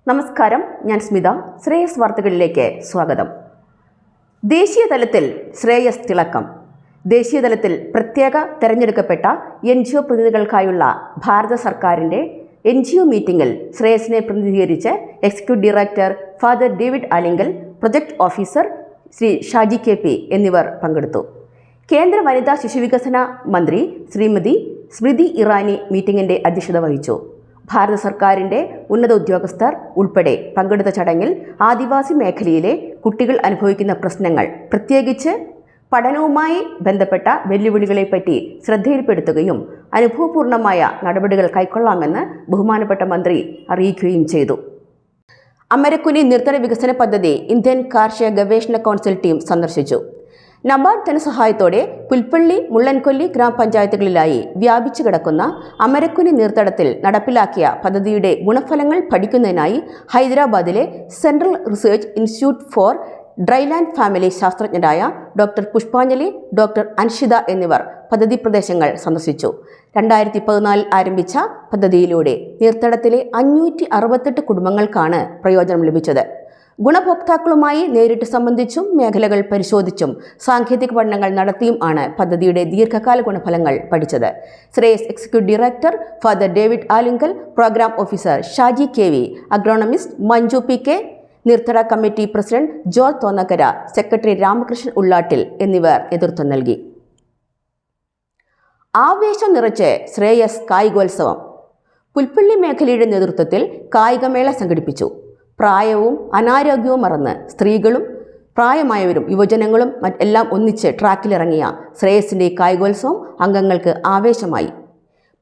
നമസ്കാരം, ഞാൻ സ്മിത. ശ്രേയസ് വാർത്തകളിലേക്ക് സ്വാഗതം. ദേശീയ തലത്തിൽ ശ്രേയസ് തിളക്കം. ദേശീയ തലത്തിൽ പ്രത്യേക തെരഞ്ഞെടുക്കപ്പെട്ട NGO പ്രതിനിധികൾക്കായുള്ള ഭാരത സർക്കാരിൻ്റെ NGO മീറ്റിംഗിൽ ശ്രേയസിനെ പ്രതിനിധീകരിച്ച് executive director father David Alinkal, project officer Shri Shaji KP എന്നിവർ പങ്കെടുത്തു. കേന്ദ്ര വനിതാ ശിശുവികസന മന്ത്രി ശ്രീമതി സ്മൃതി ഇറാനി മീറ്റിംഗിൻ്റെ അധ്യക്ഷത വഹിച്ചു. ഭാരത സർക്കാരിൻ്റെ ഉന്നത ഉദ്യോഗസ്ഥർ ഉൾപ്പെടെ പങ്കെടുത്ത ചടങ്ങിൽ ആദിവാസി മേഖലയിലെ കുട്ടികൾ അനുഭവിക്കുന്ന പ്രശ്നങ്ങൾ, പ്രത്യേകിച്ച് പഠനവുമായി ബന്ധപ്പെട്ട വെല്ലുവിളികളെപ്പറ്റി ശ്രദ്ധയിൽപ്പെടുത്തുകയും അനുഭവപൂർണമായ നടപടികൾ കൈക്കൊള്ളാമെന്ന് ബഹുമാനപ്പെട്ട മന്ത്രി അറിയിക്കുകയും ചെയ്തു. അമരക്കുനി നീർത്തട വികസന പദ്ധതി ഇന്ത്യൻ കാർഷിക ഗവേഷണ കൗൺസിൽ ടീം സന്ദർശിച്ചു. നബാർഡ് ധനസഹായത്തോടെ പുൽപ്പള്ളി, മുള്ളൻകൊല്ലി ഗ്രാമപഞ്ചായത്തുകളിലായി വ്യാപിച്ചു കിടക്കുന്ന അമരക്കുനി നീർത്തടത്തിൽ നടപ്പിലാക്കിയ പദ്ധതിയുടെ ഗുണഫലങ്ങൾ പഠിക്കുന്നതിനായി ഹൈദരാബാദിലെ central research institute for dryland family ശാസ്ത്രജ്ഞരായ ഡോക്ടർ പുഷ്പാഞ്ജലി, ഡോക്ടർ അൻഷിത എന്നിവർ പദ്ധതി പ്രദേശങ്ങൾ സന്ദർശിച്ചു. 2014 ആരംഭിച്ച പദ്ധതിയിലൂടെ നീർത്തടത്തിലെ 568 കുടുംബങ്ങൾക്കാണ് പ്രയോജനം ലഭിച്ചത്. ഗുണഭോക്താക്കളുമായി നേരിട്ട് സംബന്ധിച്ചും മേഖലകൾ പരിശോധിച്ചും സാങ്കേതിക പഠനങ്ങൾ നടത്തിയും ആണ് പദ്ധതിയുടെ ദീർഘകാല ഗുണഫലങ്ങൾ പഠിച്ചത്. Shreyas executive director father David Alinkal, program officer Shaji KV, agronomist Manju PK, നീർത്തട committee president George Thonnakkara, secretary Ramakrishnan Ullattil എന്നിവർ നേതൃത്വം നൽകി. ആവേശം നിറച്ച് ശ്രേയസ് കായികോത്സവം. പുൽപ്പള്ളി മേഖലയുടെ നേതൃത്വത്തിൽ കായികമേള സംഘടിപ്പിച്ചു. പ്രായവും അനാരോഗ്യവും മറന്ന് സ്ത്രീകളും പ്രായമായവരും യുവജനങ്ങളും എല്ലാം ഒന്നിച്ച് ട്രാക്കിലിറങ്ങിയ ശ്രേയസിൻ്റെ കായികോത്സവം അംഗങ്ങൾക്ക് ആവേശമായി.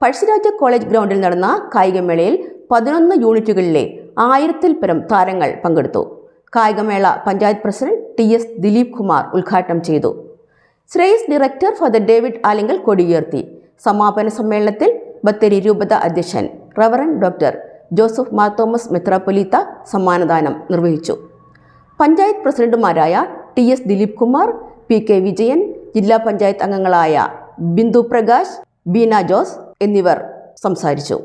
പഴശ്ശിരാജ കോളേജ് ഗ്രൗണ്ടിൽ നടന്ന കായികമേളയിൽ 11 യൂണിറ്റുകളിലെ 1000-ൽ പരം താരങ്ങൾ പങ്കെടുത്തു. കായികമേള പഞ്ചായത്ത് പ്രസിഡന്റ് TS ദിലീപ് കുമാർ ഉദ്ഘാടനം ചെയ്തു. ശ്രേയസ് ഡയറക്ടർ ഫാദർ ഡേവിഡ് ആലിങ്കൽ കൊടിയുയർത്തി. സമാപന സമ്മേളനത്തിൽ ബത്തേരി രൂപത അധ്യക്ഷൻ റവറൻ ഡോക്ടർ ജോസഫ് മാർ തോമസ് മെത്രാപ്പൊലീത്ത സമ്മാനദാനം നിർവഹിച്ചു. പഞ്ചായത്ത് പ്രസിഡന്റുമാരായ TS ദിലീപ് കുമാർ, PK വിജയൻ, ജില്ലാ പഞ്ചായത്ത് അംഗങ്ങളായ ബിന്ദു പ്രകാശ്, ബീന ജോസ് എന്നിവർ സംസാരിച്ചു.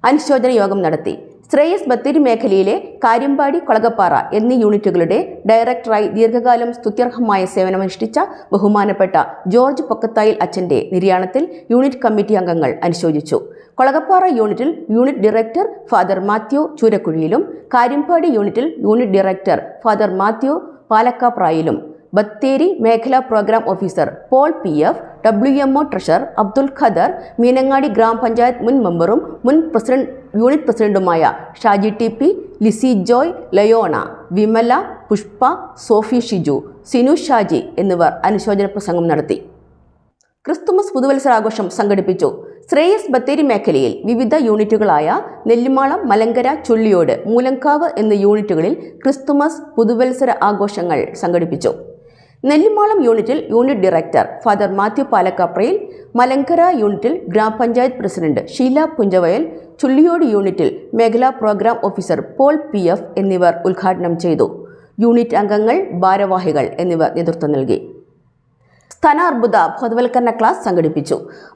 അനുശോചന യോഗം നടത്തി. ശ്രേയസ് ബത്തേരി മേഖലയിലെ കാര്യമ്പാടി, കൊളകപ്പാറ എന്നീ യൂണിറ്റുകളുടെ ഡയറക്ടറായി ദീർഘകാലം സ്തുത്യർഹമായ സേവനമനുഷ്ഠിച്ച ബഹുമാനപ്പെട്ട ജോർജ് പൊക്കത്തായിൽ അച്ഛൻ്റെ നിര്യാണത്തിൽ യൂണിറ്റ് കമ്മിറ്റി അംഗങ്ങൾ അനുശോചിച്ചു. കൊളകപ്പാറ യൂണിറ്റിൽ യൂണിറ്റ് ഡയറക്ടർ ഫാദർ മാത്യു ചൂരക്കുഴിയിലും, കാര്യമ്പാടി യൂണിറ്റിൽ യൂണിറ്റ് ഡയറക്ടർ ഫാദർ മാത്യു പാലക്കാപ്രായിലും, ബത്തേരി മേഖലാ program officer Paul PF, WMO treasurer Abdul Khader, Meenangadi ഗ്രാമപഞ്ചായത്ത് മുൻ മെമ്പറും മുൻ യൂണിറ്റ് പ്രസിഡന്റുമായ ഷാജി TP, ലിസി ജോയ്, ലയോണ, വിമല, പുഷ്പ, സോഫി ഷിജു, സിനു ഷാജി എന്നിവർ അനുശോചന പ്രസംഗം നടത്തി. ക്രിസ്തുമസ് പുതുവത്സരാഘോഷം സംഘടിപ്പിച്ചു. ശ്രേയസ് ബത്തേരി മേഖലയിൽ വിവിധ യൂണിറ്റുകളായ നെല്ലിമാളം, മലങ്കര, ചുള്ളിയോട്, മൂലങ്കാവ് എന്നീ യൂണിറ്റുകളിൽ ക്രിസ്തുമസ് പുതുവത്സര ആഘോഷങ്ങൾ സംഘടിപ്പിച്ചു. നെല്ലിമാളം യൂണിറ്റിൽ യൂണിറ്റ് ഡയറക്ടർ ഫാദർ മാത്യു പാലക്കാപ്രയിൽ, മലങ്കര യൂണിറ്റിൽ ഗ്രാമപഞ്ചായത്ത് പ്രസിഡന്റ് ഷീല പുഞ്ചവയൽ, ചുള്ളിയോട് യൂണിറ്റിൽ മേഖലാ പ്രോഗ്രാം ഓഫീസർ പോൾ PF എന്നിവർ ഉദ്ഘാടനം ചെയ്തു. യൂണിറ്റ് അംഗങ്ങൾ, ഭാരവാഹികൾ എന്നിവർ നേതൃത്വം നൽകി. സ്തനാർബുദ ബോധവൽക്കരണ ക്ലാസ് സംഘടിപ്പിച്ചു.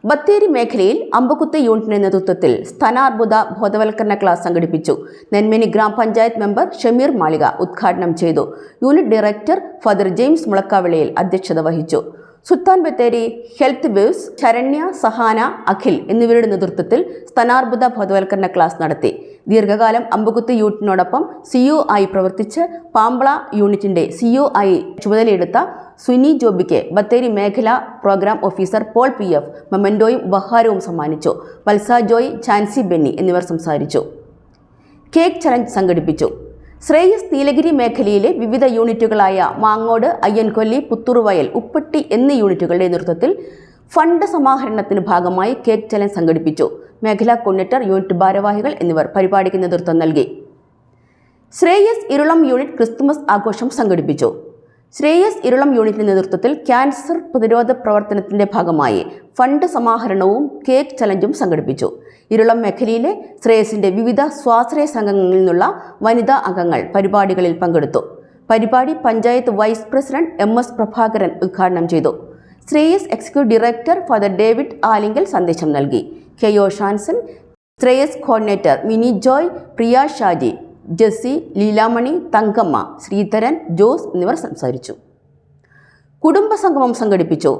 ബത്തേരി മേഖലയിൽ അമ്പകുത്ത് യൂണിറ്റിന്റെ നേതൃത്വത്തിൽ സ്തനാർബുദ ബോധവൽക്കരണ ക്ലാസ് സംഘടിപ്പിച്ചു. നെന്മേനി ഗ്രാമപഞ്ചായത്ത് മെമ്പർ ഷമീർ മാളിക ഉദ്ഘാടനം ചെയ്തു. യൂണിറ്റ് ഡയറക്ടർ ഫാദർ ജെയിംസ് മുളക്കാവിളയിൽ അധ്യക്ഷത വഹിച്ചു. സുൽത്താൻ ബത്തേരി ഹെൽത്ത് വേവ്സ്, ശരണ്യ, സഹാന, അഖിൽ എന്നിവരുടെ നേതൃത്വത്തിൽ സ്തനാർബുദ ബോധവൽക്കരണ ക്ലാസ് നടത്തി. ദീർഘകാലം അമ്പകുത്ത് യൂണിറ്റിനോടൊപ്പം CO ആയി പ്രവർത്തിച്ച് പാമ്പള യൂണിറ്റിന്റെ CO ആയി ചുമതലയെടുത്ത സുനി ജോബിക്ക് ബത്തേരി മേഖലാ പ്രോഗ്രാം ഓഫീസർ പോൾ PF മൊമെന്റോയും ഉപഹാരവും സമ്മാനിച്ചു. വത്സ ജോയ്, ചാൻസി ബെന്നി എന്നിവർ സംസാരിച്ചു. കേക്ക് ചലഞ്ച് സംഘടിപ്പിച്ചു. ശ്രേയസ് നീലഗിരി മേഖലയിലെ വിവിധ യൂണിറ്റുകളായ മാങ്ങോട്, അയ്യൻകൊല്ലി, പുത്തൂർവയൽ, ഉപ്പട്ടി എന്നീ യൂണിറ്റുകളുടെ നേതൃത്വത്തിൽ ഫണ്ട് സമാഹരണത്തിന് ഭാഗമായി കേക്ക് ചലഞ്ച് സംഘടിപ്പിച്ചു. മേഖലാ കോർഡിനേറ്റർ, യൂണിറ്റ് ഭാരവാഹികൾ എന്നിവർ പരിപാടിക്ക് നേതൃത്വം നൽകി. ശ്രേയസ് ഇരുളം യൂണിറ്റ് ക്രിസ്തുമസ് ആഘോഷം സംഘടിപ്പിച്ചു. ശ്രേയസ് ഇരുളം യൂണിറ്റിന്റെ നേതൃത്വത്തിൽ ക്യാൻസർ പ്രതിരോധ പ്രവർത്തനത്തിന്റെ ഭാഗമായി ഫണ്ട് സമാഹരണവും കേക്ക് ചലഞ്ചും സംഘടിപ്പിച്ചു. ഇരുളം മേഖലയിലെ ശ്രേയസിന്റെ വിവിധ സ്വാശ്രയ സംഘങ്ങളിൽ നിന്നുള്ള വനിതാ അംഗങ്ങൾ പരിപാടികളിൽ പങ്കെടുത്തു. പരിപാടി panchayat vice president MS Prabhakaran ഉദ്ഘാടനം ചെയ്തു. Shreyas executive director father David Alinkal സന്ദേശം നൽകി. KO ഷാൻസൺ, ശ്രേയസ് കോർഡിനേറ്റർ മിനി ജോയ്, പ്രിയ ഷാജി, ജെസ്സി, ലീലാമണി, തങ്കമ്മ, ശ്രീധരൻ, ജോസ് എന്നിവർ സംസാരിച്ചു. കുടുംബസംഗമം സംഘടിപ്പിച്ചു.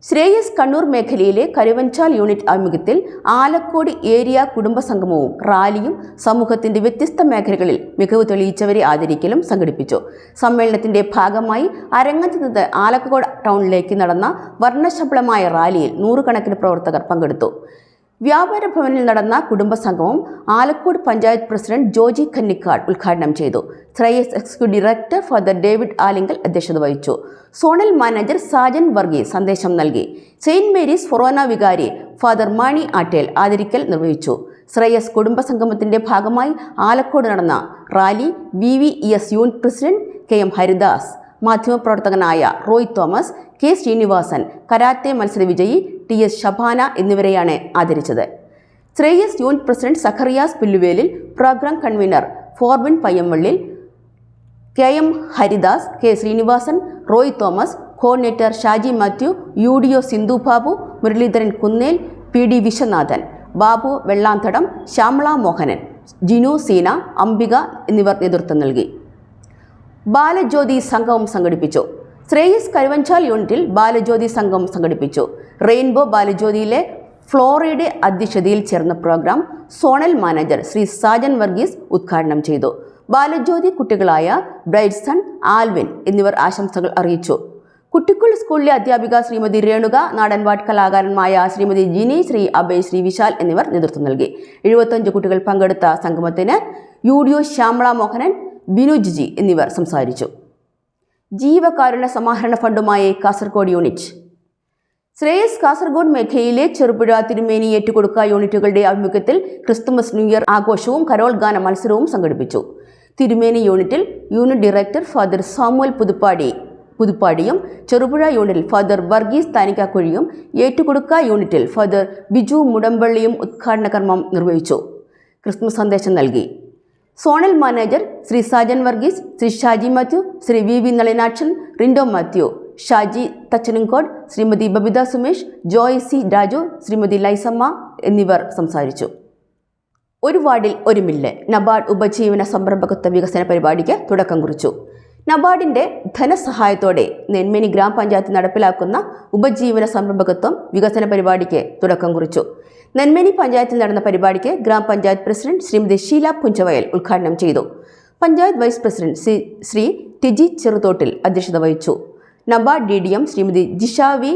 ശ്രേയസ് കണ്ണൂർ മേഖലയിലെ കരുവഞ്ചാൽ യൂണിറ്റ് ആഭിമുഖ്യത്തിൽ ആലക്കോട് ഏരിയ കുടുംബസംഗമവും റാലിയും സമൂഹത്തിന്റെ വ്യത്യസ്ത മേഖലകളിൽ മികവ് തെളിയിച്ചവരെ ആദരിക്കലും സംഘടിപ്പിച്ചു. സമ്മേളനത്തിന്റെ ഭാഗമായി അരങ്ങത്ത് നിന്ന് ആലക്കോട് ടൗണിലേക്ക് നടന്ന വർണ്ണശബളമായ റാലിയിൽ നൂറുകണക്കിന് പ്രവർത്തകർ പങ്കെടുത്തു. വ്യാപാര ഭവനിൽ നടന്ന കുടുംബസംഗമം ആലക്കോട് പഞ്ചായത്ത് പ്രസിഡന്റ് ജോജി കന്നിക്കാട് ഉദ്ഘാടനം ചെയ്തു. Shreyas executive director father David Alinkal അധ്യക്ഷത വഹിച്ചു. സോണൽ മാനേജർ സാജൻ വർഗീസ് സന്ദേശം നൽകി. സെയിന്റ് മേരീസ് ഫൊറോന വികാരി ഫാദർ മാണി ആട്ടേൽ ആദരിക്കൽ നിർവഹിച്ചു. ശ്രേയസ് കുടുംബസംഗമത്തിന്റെ ഭാഗമായി ആലക്കോട് നടന്ന rally VVES unit president KM Haridas, മാധ്യമപ്രവർത്തകനായ റോയ് തോമസ്, K ശ്രീനിവാസൻ, കരാത്തെ മത്സര വിജയി TS ഷബാന എന്നിവരെയാണ് ആദരിച്ചത്. Shreyas unit president Zacharias Pulluvelil, program convener Forbin Payyampallil, KM Haridas, K Srinivasan, Roy Thomas, coordinator Shaji Mathew, UDO Sindhu Babu, Muraleedharan Kunnel, PD Viswanathan, Babu Vellanthadam, Shyamala Mohanan, Jinu Seena, Ambika എന്നിവർ നേതൃത്വം നൽകി. ബാലജ്യോതി സംഗമം സംഘടിപ്പിച്ചു. ശ്രേയസ് കരുവഞ്ചാൽ യൂണിറ്റിൽ ബാലജ്യോതി സംഗമം സംഘടിപ്പിച്ചു. റെയിൻബോ ബാലജ്യോതിയിലെ ഫ്ലോറയുടെ അധ്യക്ഷതയിൽ ചേർന്ന programme zonal manager Shri Sajan Varghese ഉദ്ഘാടനം ചെയ്തു. ബാലജ്യോതി കുട്ടികളായ ബ്രൈറ്റ്സൺ, ആൽവിൻ എന്നിവർ ആശംസകൾ അറിയിച്ചു. കുട്ടിക്കുൾ സ്കൂളിലെ അധ്യാപിക ശ്രീമതി രേണുക, നാടൻപാട്ട് കലാകാരന്മായ ശ്രീമതി ജിനി, ശ്രീ അഭയ്, ശ്രീ വിശാൽ എന്നിവർ നേതൃത്വം നൽകി. 75 കുട്ടികൾ പങ്കെടുത്ത സംഗമത്തിന് UDO ശ്യാമള മോഹനൻ, ബിനു ജിജി എന്നിവർ സംസാരിച്ചു. ജീവകാരുണ്യ സമാഹരണ ഫണ്ടുമായി കാസർഗോഡ് യൂണിറ്റ്. ശ്രേയസ് കാസർഗോഡ് മേഖലയിലെ ചെറുപുഴ, തിരുമേനി, ഏറ്റുകൊടുക്ക യൂണിറ്റുകളുടെ ആഭിമുഖ്യത്തിൽ ക്രിസ്തുമസ് ന്യൂ ഇയർ ആഘോഷവും കരോൾ ഗാന മത്സരവും സംഘടിപ്പിച്ചു. തിരുമേനി യൂണിറ്റിൽ യൂണിറ്റ് ഡയറക്ടർ ഫാദർ സാമുവൽ പുതുപ്പാടിയും, ചെറുപുഴ യൂണിറ്റിൽ ഫാദർ വർഗീസ് താനിക്കാക്കുഴിയും, ഏറ്റുകൊടുക്ക യൂണിറ്റിൽ ഫാദർ ബിജു മുടമ്പള്ളിയും ഉദ്ഘാടന കർമ്മം നിർവഹിച്ചു. ക്രിസ്മസ് സന്ദേശം നൽകി. Zonal manager Shri Sajan Varghese, Shri Shaji Mathew, Shri VV Nalinakshan, Rindo Mathew, Shaji Thachanumkode, Shrimati Babitha Sumesh, Joy C Raju, Shrimati Laisamma എന്നിവർ സംസാരിച്ചു. ഒരു വാർഡിൽ ഒരു മില്ല് നബാർഡ് ഉപജീവന സംരംഭകത്വ വികസന പരിപാടിക്ക് തുടക്കം കുറിച്ചു. നബാർഡിന്റെ ധനസഹായത്തോടെ നെന്മേനി ഗ്രാമപഞ്ചായത്ത് നടപ്പിലാക്കുന്ന ഉപജീവന സംരംഭകത്വം വികസന പരിപാടിക്ക് തുടക്കം കുറിച്ചു. നെന്മേനി പഞ്ചായത്തിൽ നടന്ന പരിപാടിക്ക് ഗ്രാമപഞ്ചായത്ത് പ്രസിഡന്റ് ശ്രീമതി ഷീല പുഞ്ചവയൽ ഉദ്ഘാടനം ചെയ്തു. പഞ്ചായത്ത് വൈസ് പ്രസിഡന്റ് ശ്രീ ടിജി ചെറുതോട്ടിൽ അധ്യക്ഷത വഹിച്ചു. നബാർഡ് DDM ശ്രീമതി ജിഷ V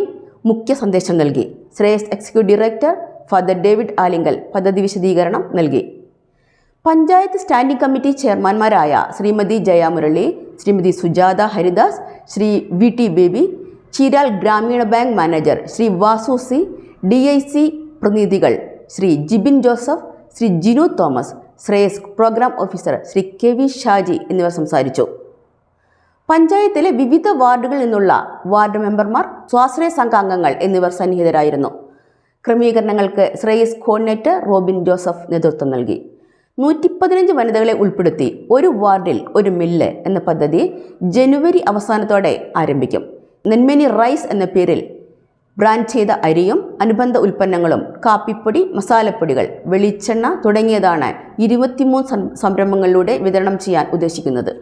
മുഖ്യ സന്ദേശം നൽകി. Shreyas executive director father David Alinkal പദ്ധതി വിശദീകരണം നൽകി. പഞ്ചായത്ത് സ്റ്റാൻഡിംഗ് കമ്മിറ്റി ചെയർമാൻമാരായ ശ്രീമതി ജയ മുരളി, ശ്രീമതി സുജാത ഹരിദാസ്, ശ്രീ VT ബേബി, ചീരാൽ ഗ്രാമീണ bank manager Shri Vasu C, DIC പ്രതിനിധികൾ Shri Jibin Joseph, Shri Jinu Thomas, Shreyas programme officer Shri KV Shaji എന്നിവർ സംസാരിച്ചു. പഞ്ചായത്തിലെ വിവിധ വാർഡുകളിൽ നിന്നുള്ള വാർഡ് മെമ്പർമാർ, സ്വാശ്രയ സംഘാംഗങ്ങൾ എന്നിവർ സന്നിഹിതരായിരുന്നു. ക്രമീകരണങ്ങൾക്ക് ശ്രേയസ് കോർഡിനേറ്റർ റോബിൻ ജോസഫ് നേതൃത്വം നൽകി. 115 വനിതകളെ ഉൾപ്പെടുത്തി ഒരു വാർഡിൽ ഒരു മില്ല് എന്ന പദ്ധതി ജനുവരി അവസാനത്തോടെ ആരംഭിക്കും. നെന്മേനി റൈസ് എന്ന പേരിൽ ബ്രാൻഡ് ചെയ്ത അരിയും അനുബന്ധ ഉൽപ്പന്നങ്ങളും, കാപ്പിപ്പൊടി, മസാലപ്പൊടികൾ, വെളിച്ചെണ്ണ തുടങ്ങിയതാണ് 23 സംരംഭങ്ങളിലൂടെ വിതരണം ചെയ്യാൻ ഉദ്ദേശിക്കുന്നത്.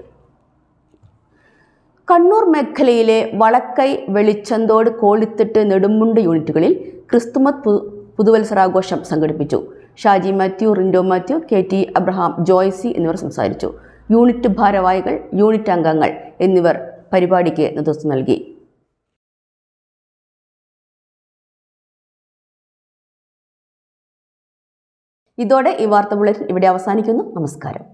കണ്ണൂർ മേഖലയിലെ വളക്കൈ, വെളിച്ചന്തോട്, കോളിത്തിട്ട്, നെടുമുണ്ട് യൂണിറ്റുകളിൽ ക്രിസ്തുമസ് പുതുവത്സരാഘോഷം സംഘടിപ്പിച്ചു. Shaji Mathew, Rindo Mathew, KT Abraham, Joy C എന്നിവർ സംസാരിച്ചു. യൂണിറ്റ് ഭാരവാഹികൾ, യൂണിറ്റ് അംഗങ്ങൾ എന്നിവർ പരിപാടിക്ക് നേതൃത്വം നൽകി. ഇതോടെ ഈ വാർത്താ ബുള്ളറ്റിൻ ഇവിടെ അവസാനിക്കുന്നു. നമസ്കാരം.